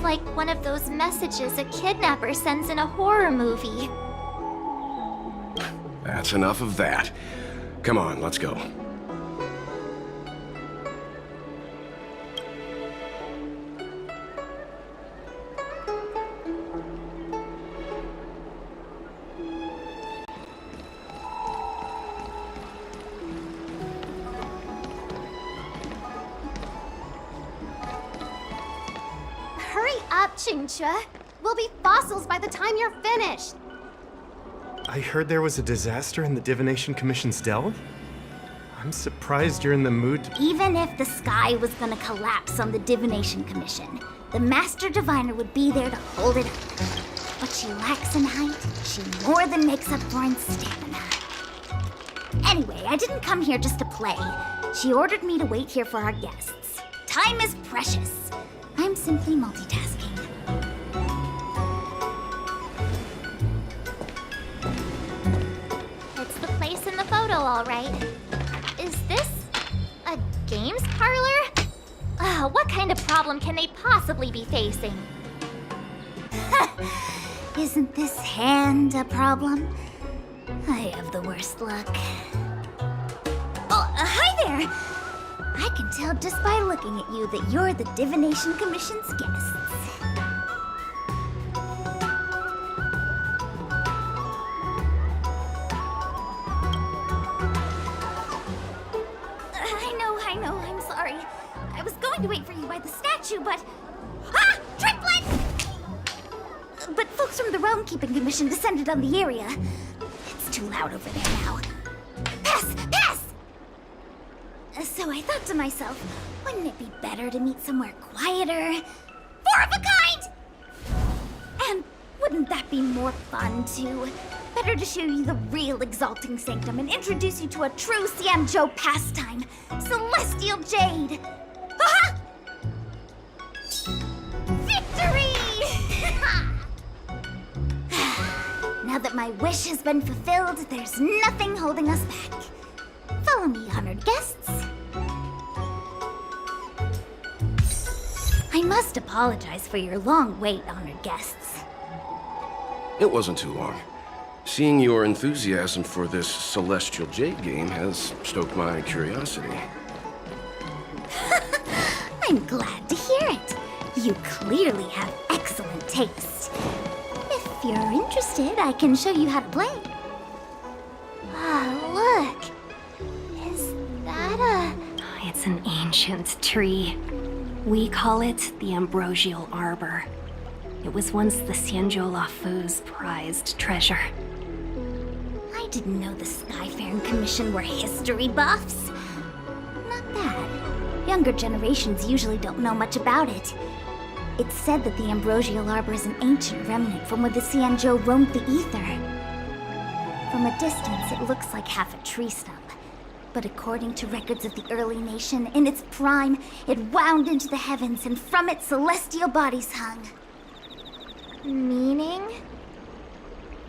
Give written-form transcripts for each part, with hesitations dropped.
like one of those messages a kidnapper sends in a horror movie. That's enough of that. Come on, let's go. Hurry up, xianzhou. We'll be fossils by the time you're finished. I heard there was a disaster in the Divination Commission's delve? I'm surprised you're in the mood to... Even if the sky was gonna collapse on the Divination Commission, the Master Diviner would be there to hold it up. What she lacks in height, she more than makes up for in stamina. Anyway, I didn't come here just to play. She ordered me to wait here for our guests. Time is precious. I'm simply multitasking. It's the place in the photo, all right. Is this a games parlor? What kind of problem can they possibly be facing? Isn't this hand a problem? I have the worst luck. Oh, hi there! I can tell just by looking at you that you're the Divination Commission's guests. I know, I'm sorry. I was going to wait for you by the statue, but... Ah! Triplet! But folks from the Realm Keeping Commission descended on the area. It's too loud over there now. Pass! Pass! So I thought to myself, wouldn't it be better to meet somewhere quieter? Four of a kind! And wouldn't that be more fun, too? Better to show you the real Exalting Sanctum and introduce you to a true xianzhou pastime, Celestial Jade! Aha! Victory! Now that my wish has been fulfilled, there's nothing holding us back. Follow me, honored guests. I must apologize for your long wait, honored guests. It wasn't too long. Seeing your enthusiasm for this Celestial Jade game has stoked my curiosity. I'm glad to hear it. You clearly have excellent taste. If you're interested, I can show you how to play. Look. Is that a... It's an ancient tree. We call it the Ambrosial Arbor. It was once the xianzhou luofu's prized treasure. I didn't know the Skyfaring Commission were history buffs. Not bad. Younger generations usually don't know much about it. It's said that the Ambrosial Arbor is an ancient remnant from where the xianzhou roamed the ether. From a distance, it looks like half a tree stump. But according to records of the early nation, in its prime, it wound into the heavens and from it celestial bodies hung. meaning?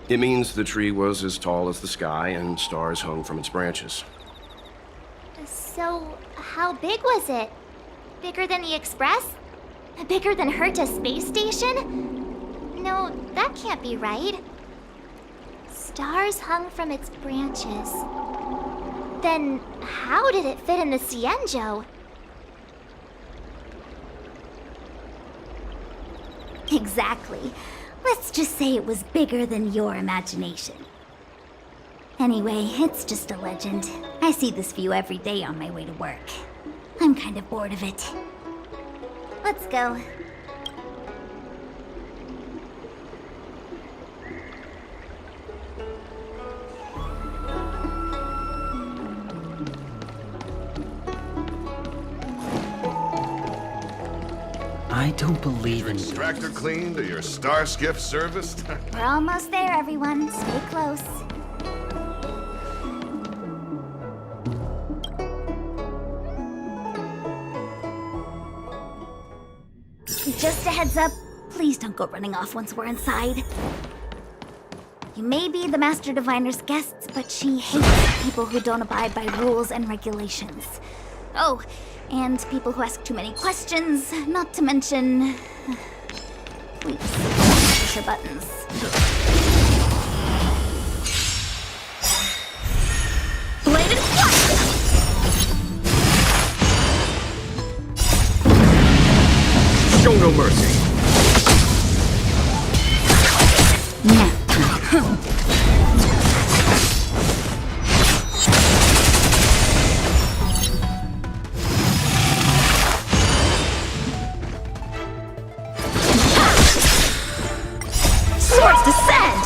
It means the tree was as tall as the sky and stars hung from its branches. So, how big was it? Bigger than the Express? Bigger than Herta Space Station? No, that can't be right. Stars hung from its branches. Then, how did it fit in the xianzhou? Exactly. Let's just say it was bigger than your imagination. Anyway, it's just a legend. I see this view every day on my way to work. I'm kind of bored of it. Let's go. I don't believe in you. Tractor cleaned or your star skiff serviced? We're almost there, everyone. Stay close. Just a heads up, please don't go running off once we're inside. You may be the Master Diviner's guests, but she hates people who don't abide by rules and regulations. Oh, and people who ask too many questions, not to mention We just push her buttons. Bladed fire! Show no mercy. Swords descend!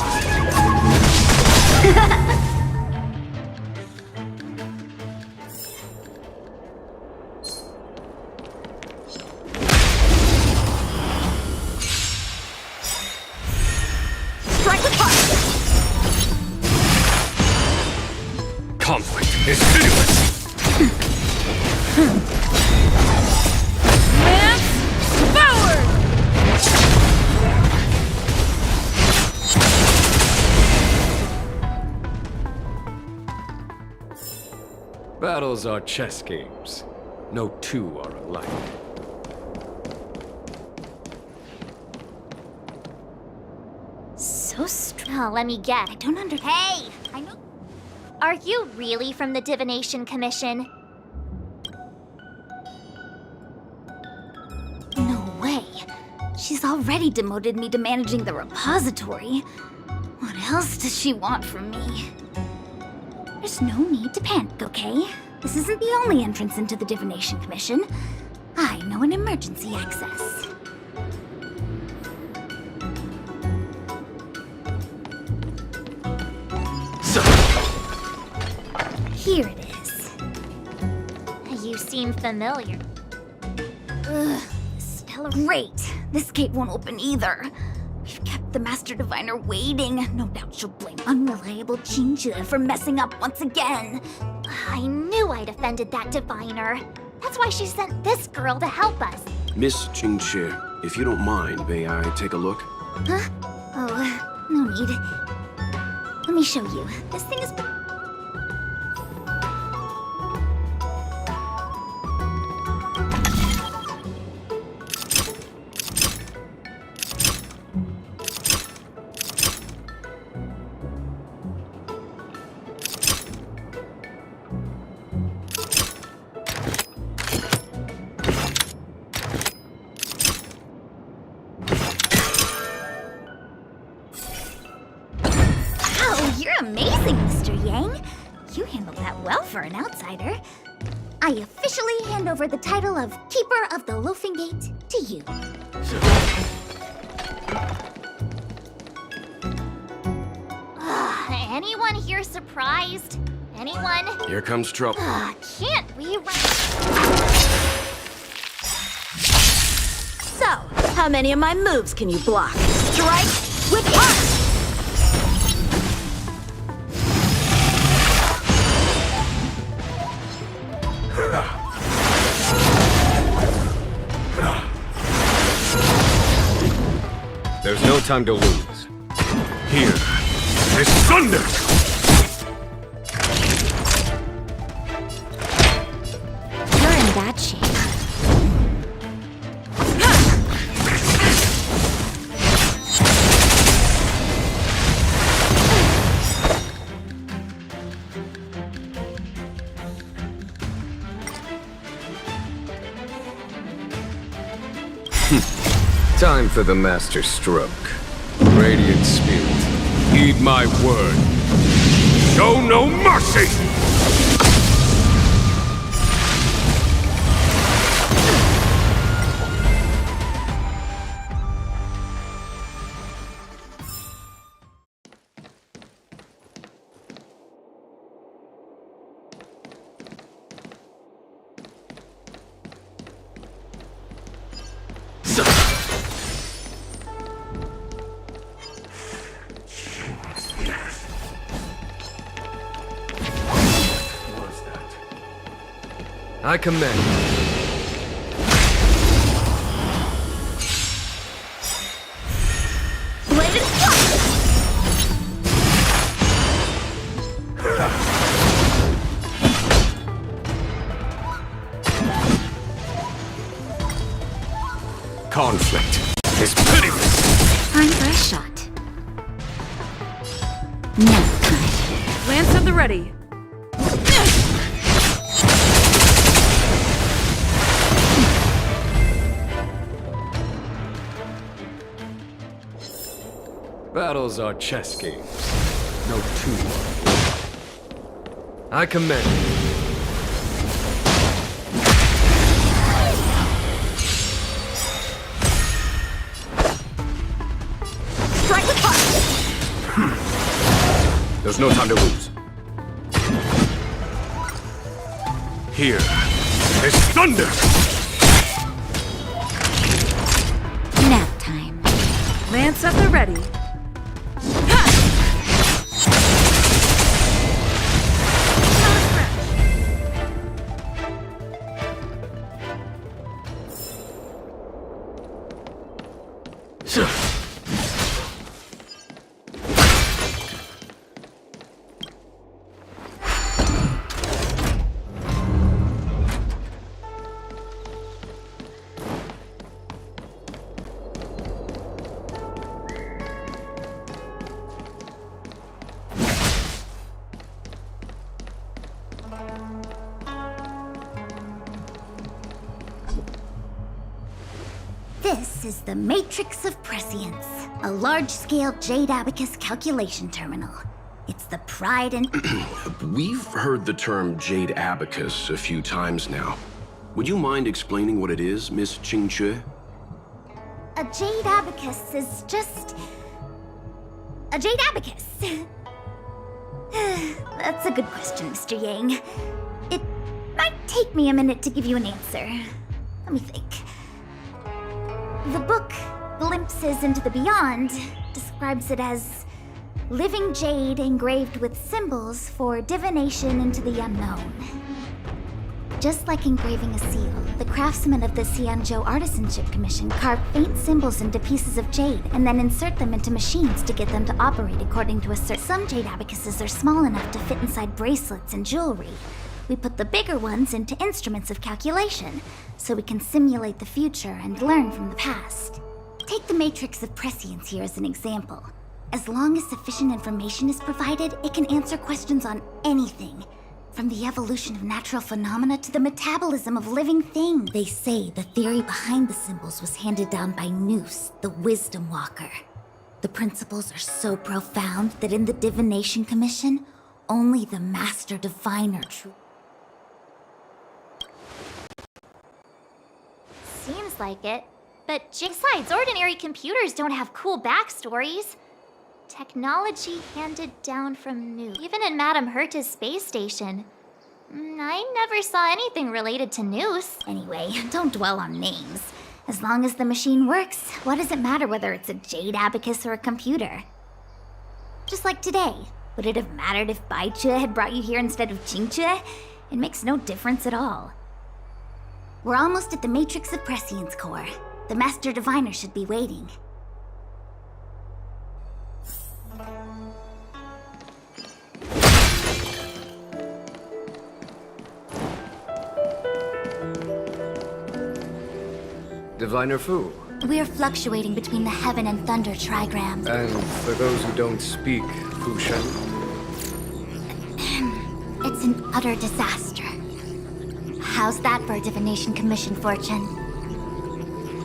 Strike with heart! Conflict is sinuous. Lance forward! Battles are chess games. No two are alike. So Oh, let me guess. I don't understand. Hey! I know. Are you really from the Divination Commission? No way. She's already demoted me to managing the repository. What else does she want from me? There's no need to panic, okay? This isn't the only entrance into the Divination Commission. I know an emergency access. Here it is. You seem familiar. Ugh, Stella. Great. This gate won't open either. We've kept the Master Diviner waiting. No doubt she'll blame unreliable xianzhou for messing up once again. I knew I'd offended that diviner. That's why she sent this girl to help us. Miss Qingxie, if you don't mind, may I take a look? Huh? Oh, no need. Let me show you. This thing is... You're amazing, Mr. Yang. You handled that well for an outsider. I officially hand over the title of Keeper of the Loafing Gate to you. Anyone here surprised? Anyone? Here comes trouble. Can't we run? So, how many of my moves can you block? Strike with heart! There's no time to lose. Here is thunder! You're in bad shape. Time for the master stroke. Radiant Spirit, heed my word. Show no mercy! I command. Bladed fire! Conflict is pitiless. Time for a shot. Now time. Lance at the ready. Battles are chess games. No two. I commend. Strike with heart! There's no time to lose. Here is thunder! Nap time. Lance at the ready. This is the Matrix of Prescience, a large-scale Jade Abacus calculation terminal. It's the pride and... We've heard the term Jade Abacus a few times now. Would you mind explaining what it is, Miss Qingque? A Jade Abacus is just... a Jade Abacus. That's a good question, Mr. Yang. It might take me a minute to give you an answer. Let me think. The book, Glimpses into the Beyond, describes it as living jade engraved with symbols for divination into the unknown. Just like engraving a seal, the craftsmen of the Xianzhou Artisanship Commission carve faint symbols into pieces of jade and then insert them into machines to get them to operate according to a certain... Some jade abacuses are small enough to fit inside bracelets and jewelry. We put the bigger ones into instruments of calculation, so we can simulate the future and learn from the past. Take the Matrix of Prescience here as an example. As long as sufficient information is provided, it can answer questions on anything. From the evolution of natural phenomena to the metabolism of living things. They say the theory behind the symbols was handed down by Nous, the Wisdom Walker. The principles are so profound that in the Divination Commission, only the Master Diviner Seems like it. But besides, ordinary computers don't have cool backstories. Technology handed down from New. Even in Madame Herta's space station. I never saw anything related to Noose. Anyway, don't dwell on names. As long as the machine works, what does it matter whether it's a Jade Abacus or a computer? Just like today. Would it have mattered if Baichue had brought you here instead of Qingque? It makes no difference at all. We're almost at the Matrix of Prescience core. The Master Diviner should be waiting. Diviner Fu. We're fluctuating between the heaven and thunder trigrams. And for those who don't speak Fu Shen, It's an utter disaster. How's that for a Divination Commission fortune?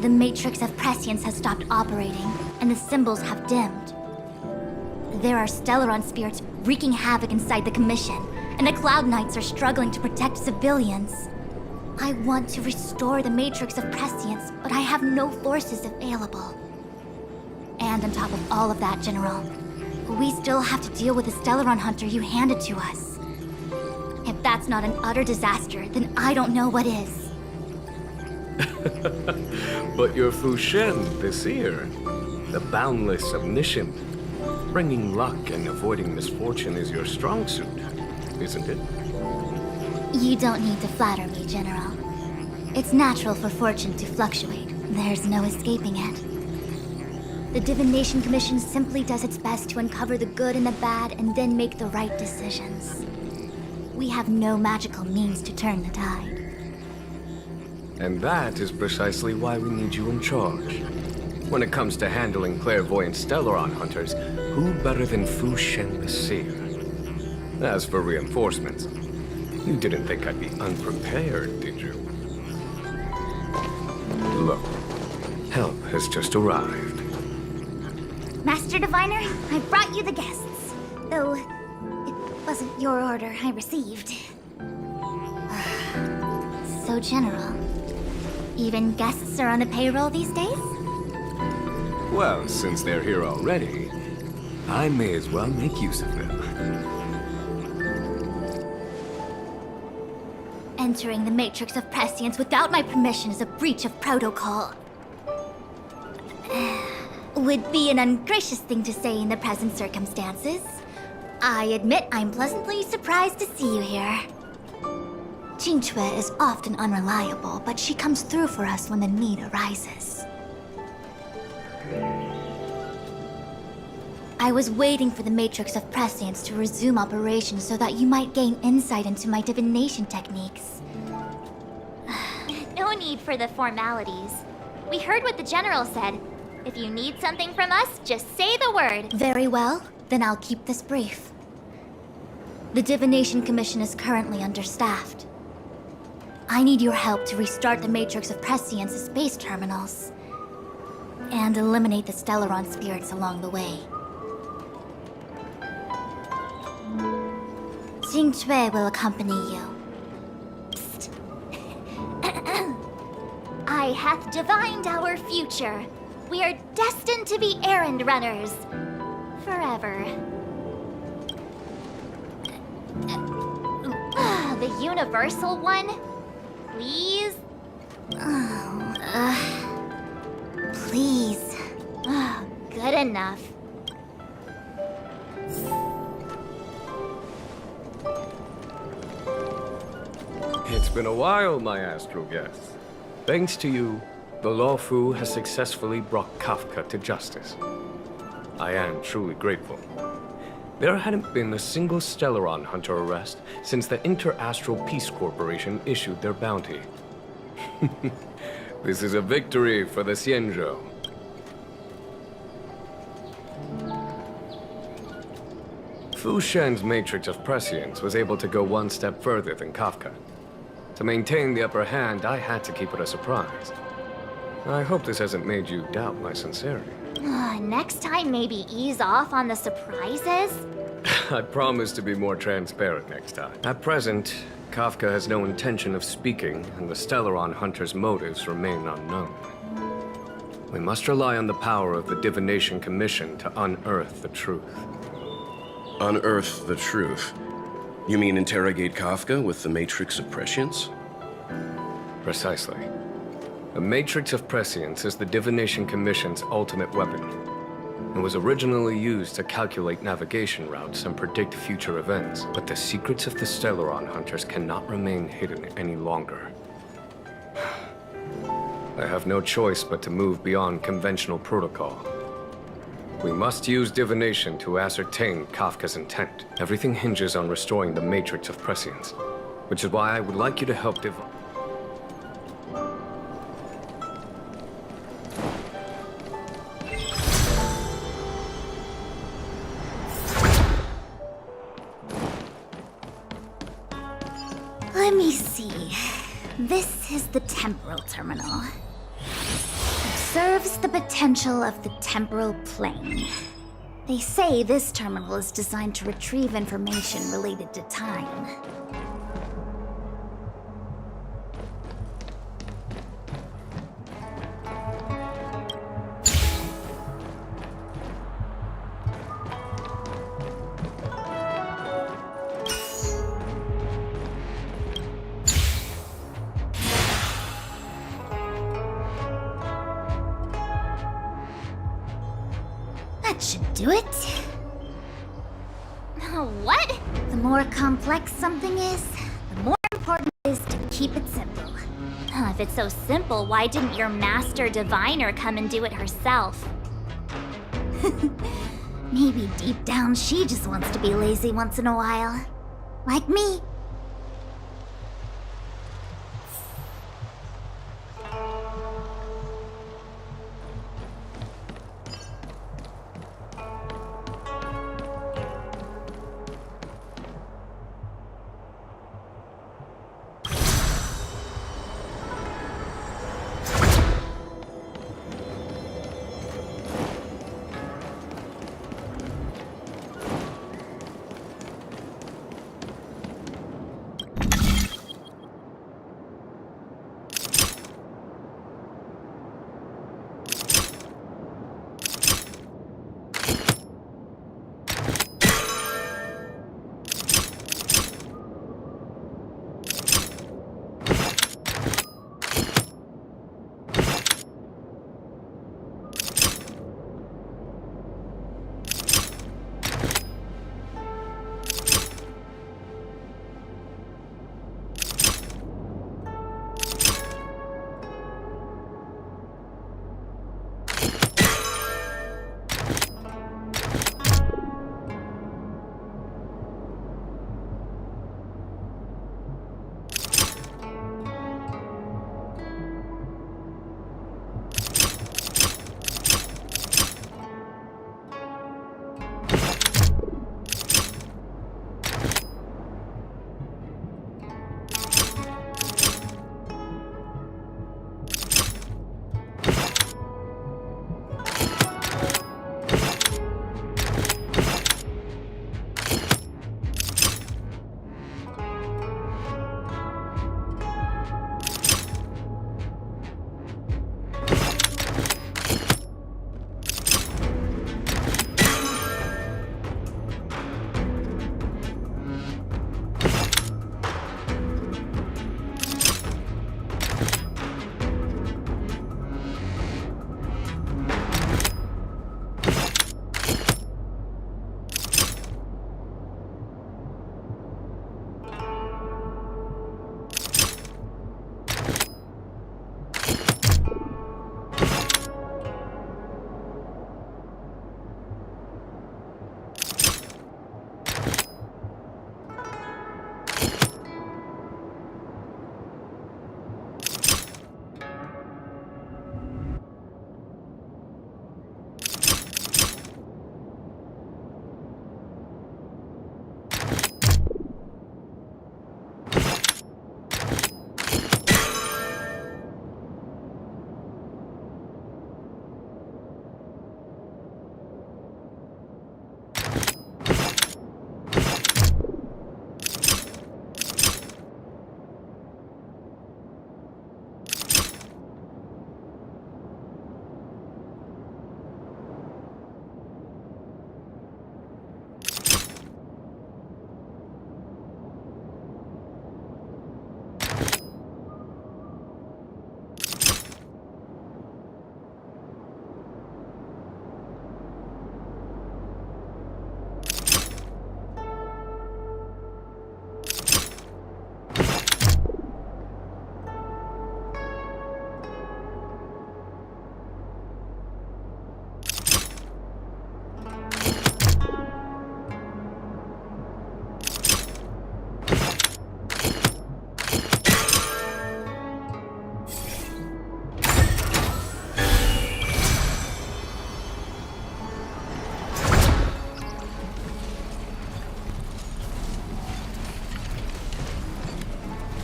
The Matrix of Prescience has stopped operating, and the symbols have dimmed. There are Stellaron spirits wreaking havoc inside the Commission, and the Cloud Knights are struggling to protect civilians. I want to restore the Matrix of Prescience, but I have no forces available. And on top of all of that, General, we still have to deal with the Stellaron Hunter you handed to us. If that's not an utter disaster, then I don't know what is. but your Fu Shen, the seer, the boundless omniscient, bringing luck and avoiding misfortune is your strong suit, isn't it? You don't need to flatter me, General. It's natural for fortune to fluctuate. There's no escaping it. The Divination Commission simply does its best to uncover the good and the bad and then make the right decisions. We have no magical means to turn the tide. And that is precisely why we need you in charge. When it comes to handling clairvoyant Stellaron hunters, who better than Fu Shen the Seer? As for reinforcements, you didn't think I'd be unprepared, did you? Look, help has just arrived. Master Diviner, I brought you the guests. Though, it wasn't your order I received. So general. Even guests are on the payroll these days? Well, since they're here already, I may as well make use of them. Entering the Matrix of Prescience without my permission is a breach of protocol. Would be an ungracious thing to say in the present circumstances. I admit I'm pleasantly surprised to see you here. Qingque is often unreliable, but she comes through for us when the need arises. I was waiting for the Matrix of Prescience to resume operations so that you might gain insight into my divination techniques. No need for the formalities. We heard what the General said. If you need something from us, just say the word. Very well, then I'll keep this brief. The Divination Commission is currently understaffed. I need your help to restart the Matrix of Prescience's base terminals and eliminate the Stellaron spirits along the way. Qingque will accompany you. Psst. I hath divined our future. We are destined to be errand runners. Forever. The universal one? Please? Please. Good enough. It's been a while, my astral guests. Thanks to you, the luofu has successfully brought Kafka to justice. I am truly grateful. There hadn't been a single Stellaron hunter arrest since the Inter-Astral Peace Corporation issued their bounty. This is a victory for the xianzhou. Fu Shen's Matrix of Prescience was able to go one step further than Kafka. To maintain the upper hand, I had to keep it a surprise. I hope this hasn't made you doubt my sincerity. Next time, maybe ease off on the surprises? I promise to be more transparent next time. At present, Kafka has no intention of speaking, and the Stellaron hunter's motives remain unknown. We must rely on the power of the Divination Commission to unearth the truth. Unearth the truth? You mean interrogate Kafka with the Matrix of Prescience? Precisely. The Matrix of Prescience is the Divination Commission's ultimate weapon. It was originally used to calculate navigation routes and predict future events, but the secrets of the Stellaron hunters cannot remain hidden any longer. I have no choice but to move beyond conventional protocol. We must use divination to ascertain Kafka's intent. Everything hinges on restoring the Matrix of Prescience, which is why I would like you to help Let me see. This is the temporal terminal. It serves the potential of the temporal plane. They say this terminal is designed to retrieve information related to time. That should do it. What? The more complex something is, the more important it is to keep it simple. If it's so simple, why didn't your master diviner come and do it herself? Maybe deep down she just wants to be lazy once in a while. Like me.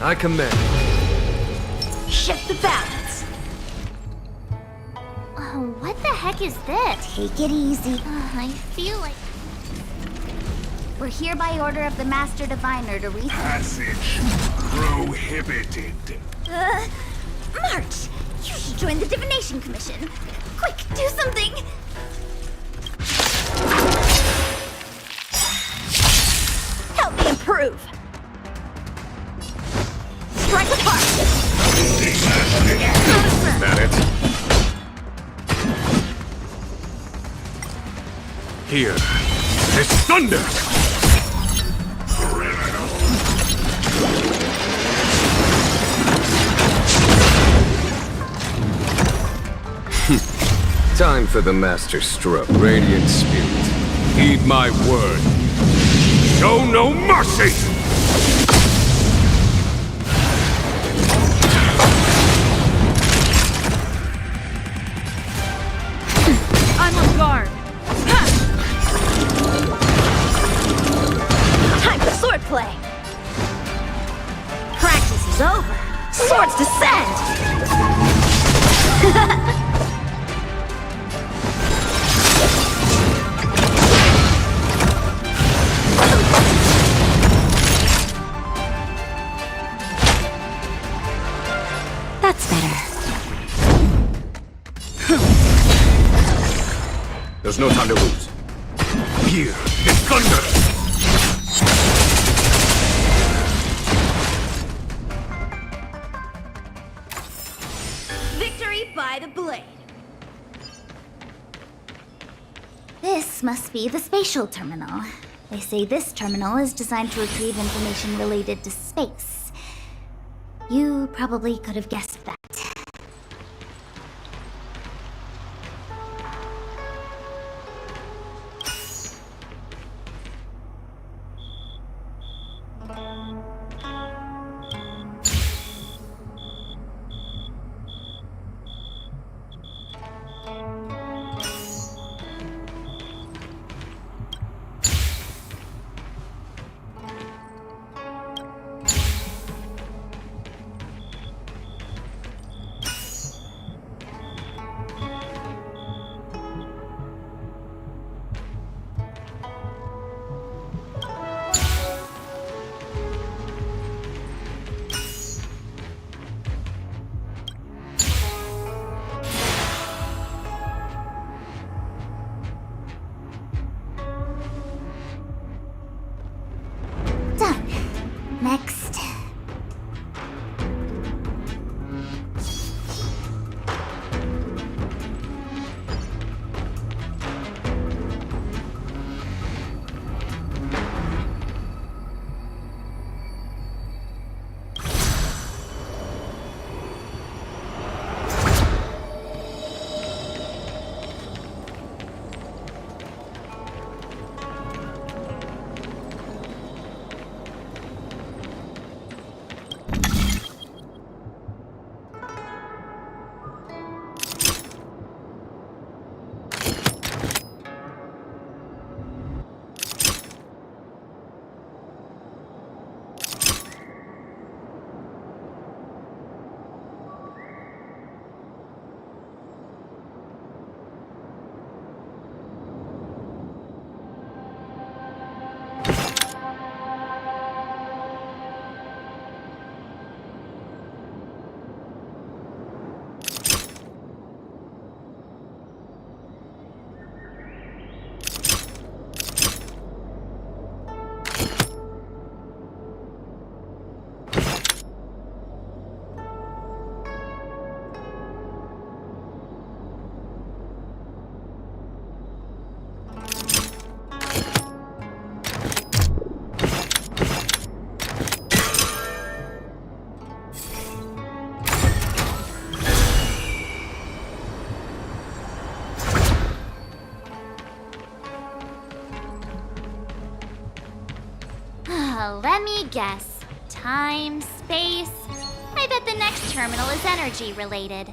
I command. Shift the balance. Oh, what the heck is this? Take it easy. I feel like... We're here by order of the Master Diviner to research. Passage prohibited. March! You should join the Divination Commission. Quick, do something! Help me improve. Strike apart. That it? Here. This thunder! Time for the master stroke. Radiant spirit, heed my word. Show no mercy! I'm on guard. Time for swordplay. Practice is over. Swords descend. That's better. There's no time to lose. Here is thunder! Victory by the blade. This must be the spatial terminal. They say this terminal is designed to retrieve information related to space. You probably could have guessed that. Done. Next. Let me guess. Time, space. I bet the next terminal is energy related.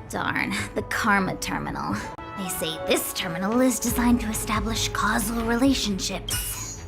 Darn, the Karma Terminal. They say this terminal is designed to establish causal relationships.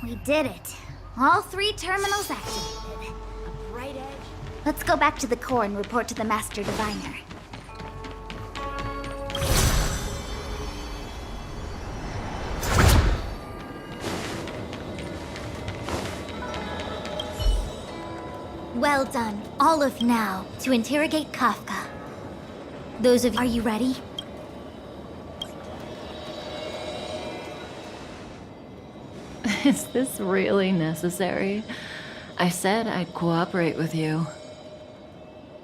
We did it. All 3 terminals activated. A bright edge. Let's go back to the core and report to the Master Diviner. Well done, all of now, to interrogate Kafka. Those of you, are you ready? Is this really necessary? I said I'd cooperate with you.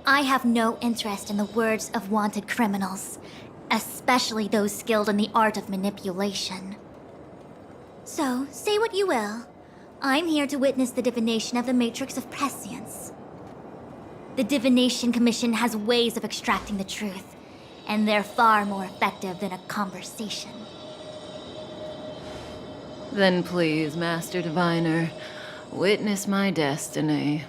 I have no interest in the words of wanted criminals, especially those skilled in the art of manipulation. So, say what you will. I'm here to witness the divination of the Matrix of Prescience. The Divination Commission has ways of extracting the truth, and they're far more effective than a conversation. Then please, Master Diviner, witness my destiny.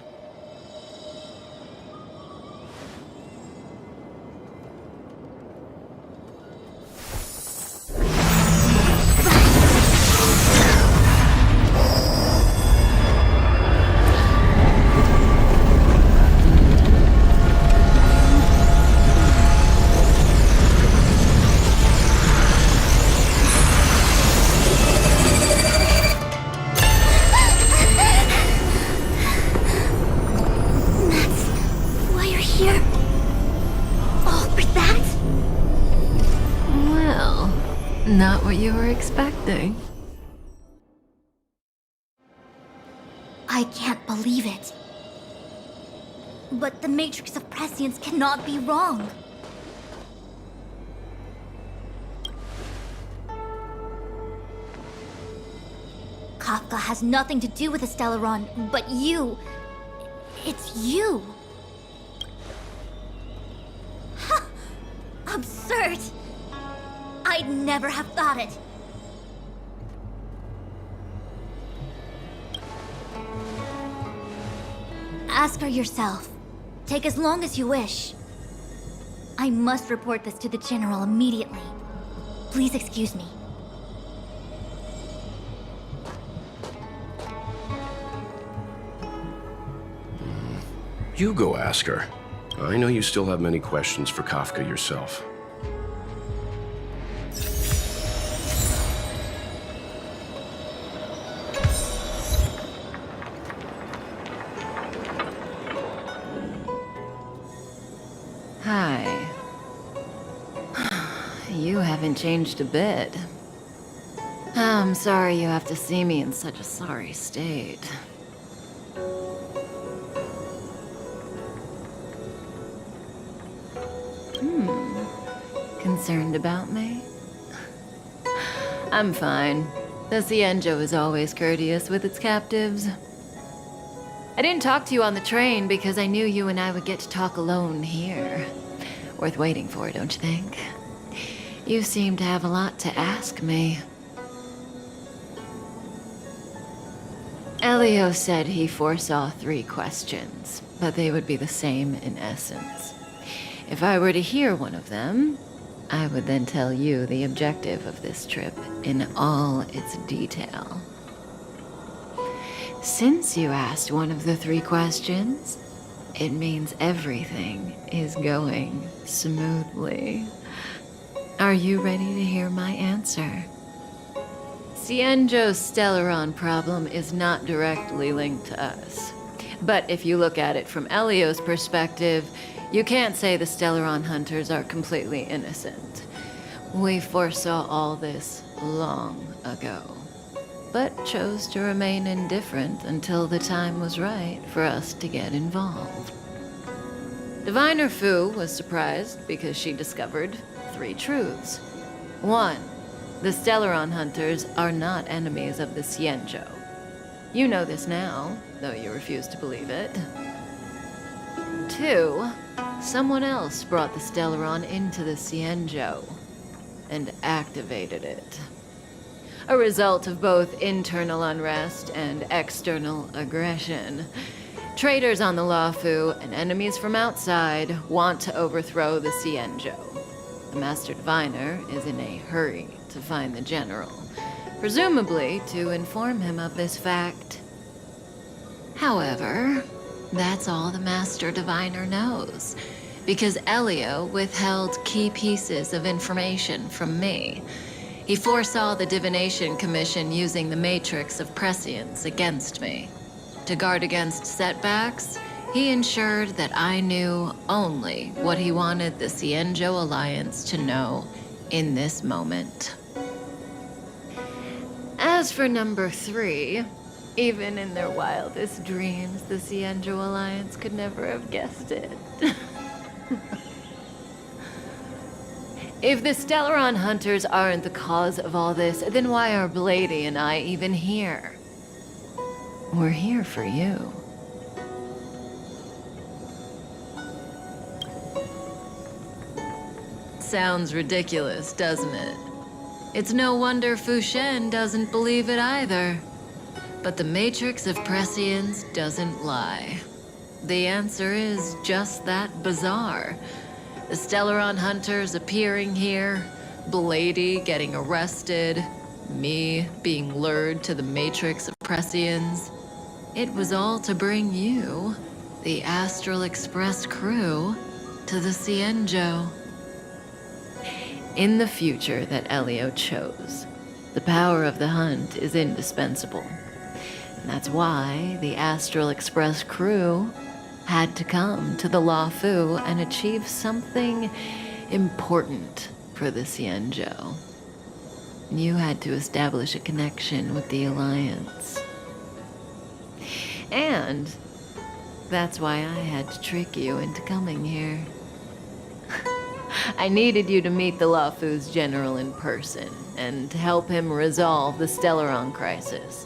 Not what you were expecting. I can't believe it. But the Matrix of Prescience cannot be wrong. Kafka has nothing to do with the Stellaron, but you. It's you. Ha! Absurd. I'd never have thought it. Ask her yourself. Take as long as you wish. I must report this to the General immediately. Please excuse me. You go ask her. I know you still have many questions for Kafka yourself. Hi. You haven't changed a bit. I'm sorry you have to see me in such a sorry state. Concerned about me? I'm fine. The xianzhou is always courteous with its captives. I didn't talk to you on the train because I knew you and I would get to talk alone here. Worth waiting for, don't you think? You seem to have a lot to ask me. Elio said he foresaw 3 questions, but they would be the same in essence. If I were to hear one of them, I would then tell you the objective of this trip in all its detail. Since you asked one of the 3 questions, it means everything is going smoothly. Are you ready to hear my answer? Xianzhou's Stellaron problem is not directly linked to us. But if you look at it from Elio's perspective, you can't say the Stellaron hunters are completely innocent. We foresaw all this long ago, but chose to remain indifferent until the time was right for us to get involved. Diviner Fu was surprised because she discovered 3 truths. 1, the Stellaron hunters are not enemies of the xianzhou. You know this now, though you refuse to believe it. 2, someone else brought the Stellaron into the xianzhou and activated it. A result of both internal unrest and external aggression. Traitors on the luofu and enemies from outside want to overthrow the xianzhou. The Master Diviner is in a hurry to find the General, presumably to inform him of this fact. However, that's all the Master Diviner knows, because Elio withheld key pieces of information from me. He foresaw the Divination Commission using the matrix of prescience against me. To guard against setbacks, he ensured that I knew only what he wanted the xianzhou Alliance to know in this moment. As for number 3, even in their wildest dreams, the xianzhou Alliance could never have guessed it. If the Stellaron Hunters aren't the cause of all this, then why are Blady and I even here? We're here for you. Sounds ridiculous, doesn't it? It's no wonder Fu Shen doesn't believe it either. But the Matrix of Prescience doesn't lie. The answer is just that bizarre. The Stellaron Hunters appearing here, Blady getting arrested, me being lured to the Matrix of Prescience. It was all to bring you, the Astral Express crew, to the xianzhou. In the future that Elio chose, the power of the hunt is indispensable. And that's why the Astral Express crew had to come to the luofu and achieve something important for the xianzhou. You had to establish a connection with the Alliance. And that's why I had to trick you into coming here. I needed you to meet the luofu's general in person and to help him resolve the Stellaron crisis.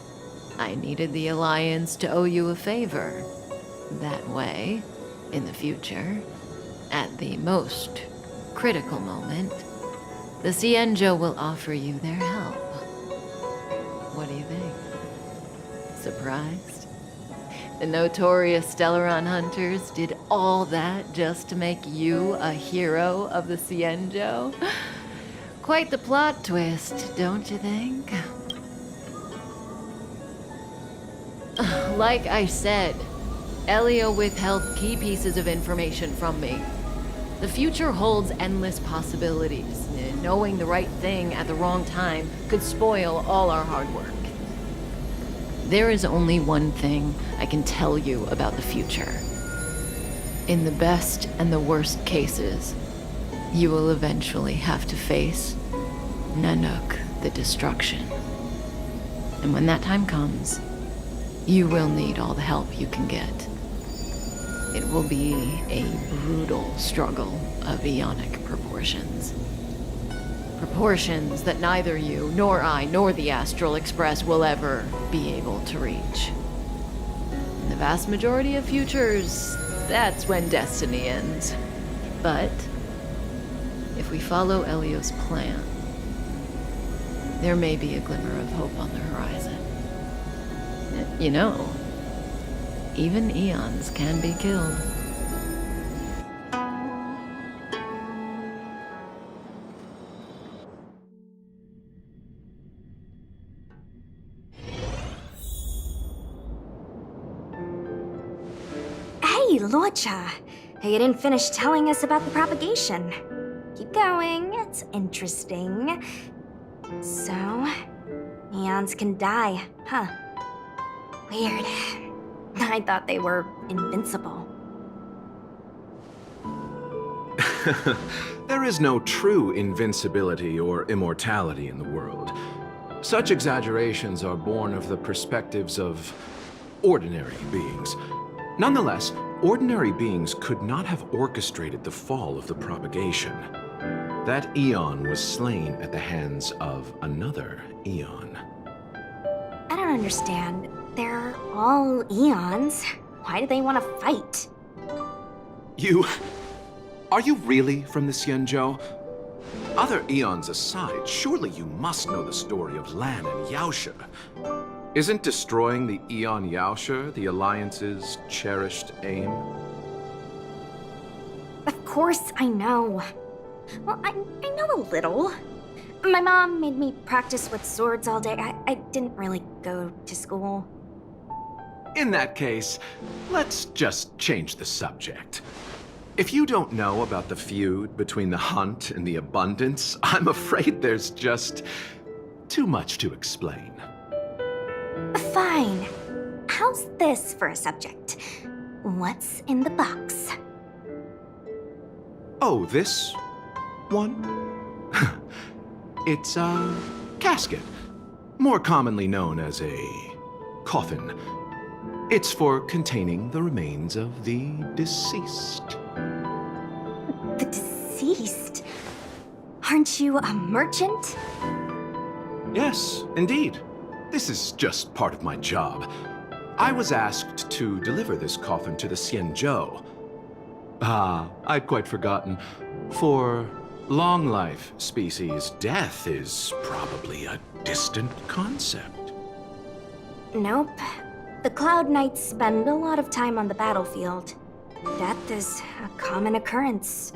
I needed the Alliance to owe you a favor. That way, in the future, at the most critical moment, the xianzhou will offer you their help. What do you think? Surprised? The notorious Stellaron Hunters did all that just to make you a hero of the xianzhou? Quite the plot twist, don't you think? Like I said, Elio withheld key pieces of information from me. The future holds endless possibilities. Knowing the right thing at the wrong time could spoil all our hard work. There is only one thing I can tell you about the future. In the best and the worst cases, you will eventually have to face Nanook, the destruction. And when that time comes, you will need all the help you can get. It will be a brutal struggle of eonic proportions. Proportions that neither you, nor I, nor the Astral Express will ever be able to reach. In the vast majority of futures, that's when destiny ends. But if we follow Elio's plan, there may be a glimmer of hope on the horizon. You know, even eons can be killed. Hey, Luocha! You didn't finish telling us about the propagation. Keep going, it's interesting. So, eons can die, huh? Weird. I thought they were invincible. There is no true invincibility or immortality in the world. Such exaggerations are born of the perspectives of ordinary beings. Nonetheless, ordinary beings could not have orchestrated the fall of the propagation. That eon was slain at the hands of another eon. I don't understand. They're all eons. Why do they want to fight? Are you really from the xianzhou? Other eons aside, surely you must know the story of Lan and Yaoshe. Isn't destroying the Eon Yaoshe the Alliance's cherished aim? Of course I know. Well, I know a little. My mom made me practice with swords all day. I didn't really go to school. In that case, let's just change the subject. If you don't know about the feud between the hunt and the abundance, I'm afraid there's just too much to explain. Fine. How's this for a subject? What's in the box? Oh, this one? It's a casket, more commonly known as a coffin. It's for containing the remains of the deceased. The deceased? Aren't you a merchant? Yes, indeed. This is just part of my job. I was asked to deliver this coffin to the xianzhou. I'd quite forgotten. For long life species, death is probably a distant concept. Nope. The Cloud Knights spend a lot of time on the battlefield. Death is a common occurrence.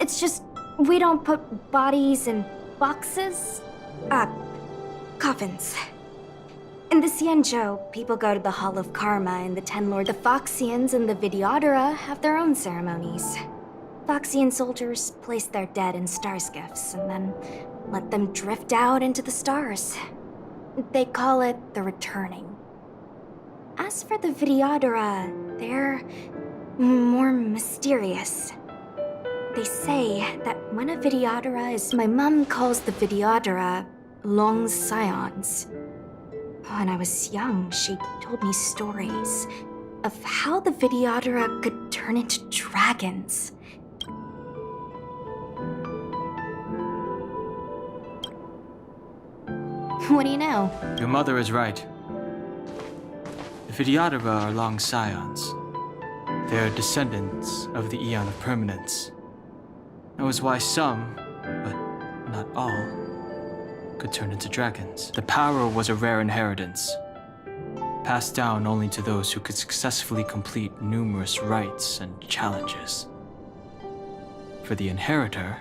It's just we don't put bodies in boxes. Coffins. In the xianzhou, people go to the Hall of Karma and the Ten Lords. The Foxians and the Videodora have their own ceremonies. Foxian soldiers place their dead in star skiffs and then let them drift out into the stars. They call it the returning. As for the Videodora, they're more mysterious. They say that when a Videodora is... My mom calls the Videodora long scions. When I was young, she told me stories of how the Videodora could turn into dragons. What do you know? Your mother is right. The Videodora are long scions. They are descendants of the Eon of Permanence. That was why some, but not all, could turn into dragons. The power was a rare inheritance, passed down only to those who could successfully complete numerous rites and challenges. For the inheritor,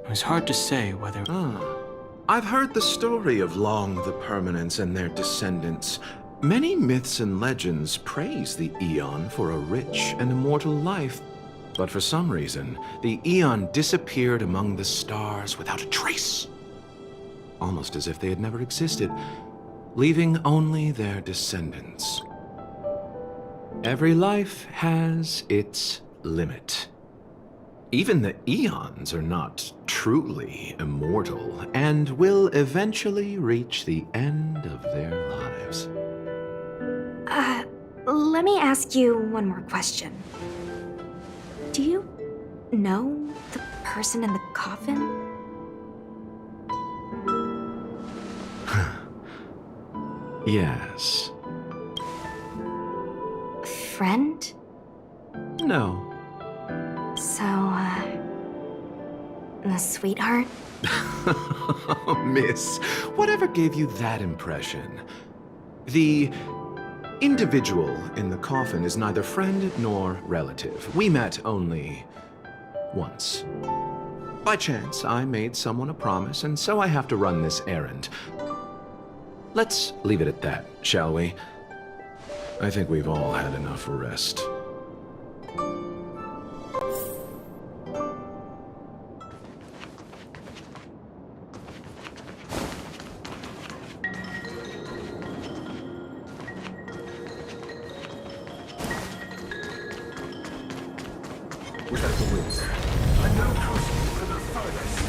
it was hard to say whether... I've heard the story of Long the Permanence and their descendants. Many myths and legends praise the Eon for a rich and immortal life. But for some reason, the Eon disappeared among the stars without a trace. Almost as if they had never existed, leaving only their descendants. Every life has its limit. Even the Eons are not truly immortal and will eventually reach the end of their lives. Let me ask you one more question. Do you know the person in the coffin? Yes. Friend? No. So, a sweetheart? Miss, whatever gave you that impression? The individual in the coffin is neither friend nor relative. We met only once. By chance, I made someone a promise, and so I have to run this errand. Let's leave it at that, shall we? I think we've all had enough rest. Without the winds, I now cross for the furthest.